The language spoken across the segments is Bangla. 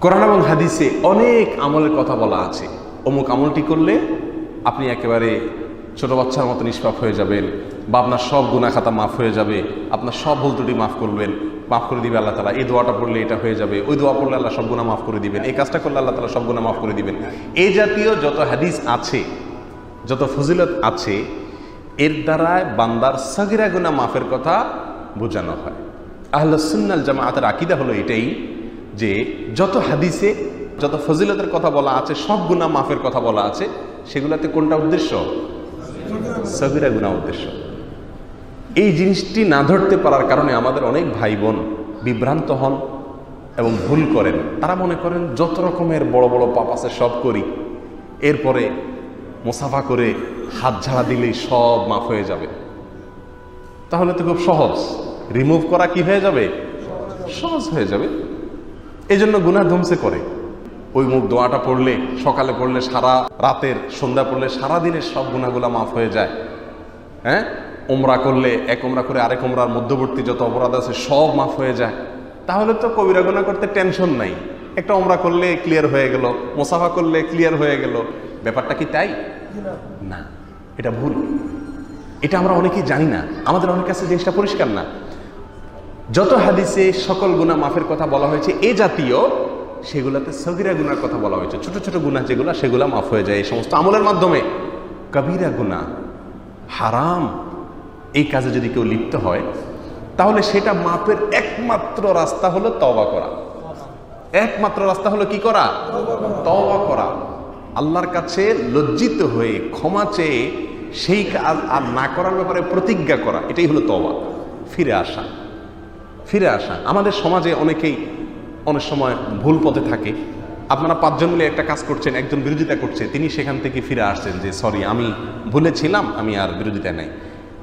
কোরআন এবং হাদিসে অনেক আমলের কথা বলা আছে। অমুক আমলটি করলে আপনি একেবারে ছোট বাচ্চার মতো নিষ্পাপ হয়ে যাবেন, বা আপনার সব গুনাহ খাতা মাফ হয়ে যাবে, আপনার সব ভুল ত্রুটি মাফ করে দিবে আল্লাহ তাআলা। এই দোয়াটা পড়লে এটা হয়ে যাবে, ওই দোয়া পড়লে আল্লাহ সব গুনাহ মাফ করে দিবেন, এই কাজটা করলে আল্লাহ তাআলা সব গুনাহ মাফ করে দিবেন। এই জাতীয় যত হাদিস আছে, যত ফজিলত আছে, এর দ্বারায় বান্দার সাগিরা গুনাহ মাফের কথা বোঝানো হয়। আহলুস সুন্নাহ ওয়াল জামাআতের আকীদা হলো এটাই যে যত হাদিসে যত ফজিলতের কথা বলা আছে, সব গুনাহ মাফের কথা বলা আছে, সেগুলোতে কোনটা উদ্দেশ্য? সাগিরা গুনাহ উদ্দেশ্য। এই জিনিসটি না ধরতে পারার কারণে আমাদের অনেক ভাই বোন বিভ্রান্ত হন এবং ভুল করেন। তারা মনে করেন যত রকমের বড় বড় পাপ আছে সব করি, এরপরে মুসাফা করে হাত ঝাড়া দিলেই সব মাফ হয়ে যাবে। তাহলে তো খুব সহজ, রিমুভ করা কি হয়ে যাবে? সহজ হয়ে যাবে। এই জন্য গুনাহ ধুমসে করে। ওই মুখ দোয়াটা পড়লে, সকালে পড়লে সারা রাতের, সন্ধ্যা পড়লে সারা দিনের সব গুনাহগুলা মাফ হয়ে যায়। হ্যাঁ, ওমরা করলে এক ওমরা করে আরেক ওমরার মধ্যবর্তী যত অপরাধ আছে সব মাফ হয়ে যায়। তাহলে তো কবিরা গুনাহ করতে টেনশন নাই। একটা ওমরা করলে ক্লিয়ার হয়ে গেল, মুসাফা করলে ক্লিয়ার হয়ে গেল। ব্যাপারটা কি তাই? না, এটা ভুল। এটা আমরা অনেকেই জানি না, আমাদের অনেক কাছে জিনিসটা পরিষ্কার না। যত হাদিসে সকল গুনাহ মাফের কথা বলা হয়েছে এ জাতীয়, সেগুলাতে সগীরা গুনার কথা বলা হয়েছে। ছোট ছোট গুনাহ যেগুলা, সেগুলা মাফ হয়ে যায় এই সমস্ত আমলের মাধ্যমে। কবিরা গুনাহ, হারাম, এই কাজে যদি কেউ লিপ্ত হয়, তাহলে সেটা মাফের একমাত্র রাস্তা হলো তওবা করা। একমাত্র রাস্তা হলো কি করা? তওবা করা। আল্লাহর কাছে লজ্জিত হয়ে ক্ষমা চেয়ে সেই কাজ আর না করার ব্যাপারে প্রতিজ্ঞা করা, এটাই হলো তওবা। ফিরে আসা, ফিরে আসা। আমাদের সমাজে অনেকেই অনেক সময় ভুল পথে থাকে। আপনারা 5 জন মিলে একটা কাজ করছেন, একজন বিরোধিতা করছে, তিনি সেখান থেকে ফিরে আসছেন যে সরি, আমি ভুলেছিলাম, আমি আর বিরোধিতা নাই।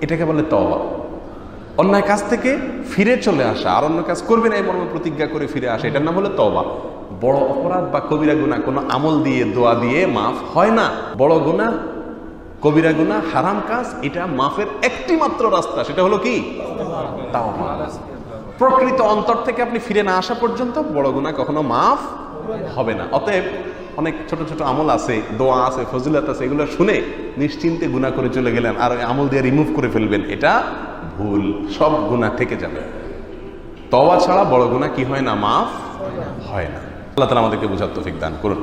এটাকে বলে তওবা। অন্যায় কাজ থেকে ফিরে চলে আসা, আর অন্য কাজ করবে না এই মর্মে প্রতিজ্ঞা করে ফিরে আসা, এটার নাম হলো তওবা। বড় অপরাধ বা কবিরা গুনাহ কোনো আমল দিয়ে, দোয়া দিয়ে মাফ হয় না। বড় গুনাহ, কবিরা গুনাহ, হারাম কাজ, এটা মাফের একটি মাত্র রাস্তা, সেটা হলো কি? তাওবা। প্রকৃত অন্তর থেকে আপনি ফিরে না আসা পর্যন্ত বড় গুনাহ কখনো মাফ হবে না। অতএব অনেক ছোট ছোট আমল আছে, দোয়া আছে, ফজিলত আছে, এগুলো শুনে নিশ্চিন্তে গুনাহ করে চলে গেলেন আর ওই আমল দিয়ে রিমুভ করে ফেলবেন, এটা ভুল। সব গুনাহ থেকে যাবে। তওবা ছাড়া বড় গুনাহ কি হয় না? মাফ হয় না। আল্লাহ তাআলা আমাদেরকে বুঝার তৌফিক দান করুন।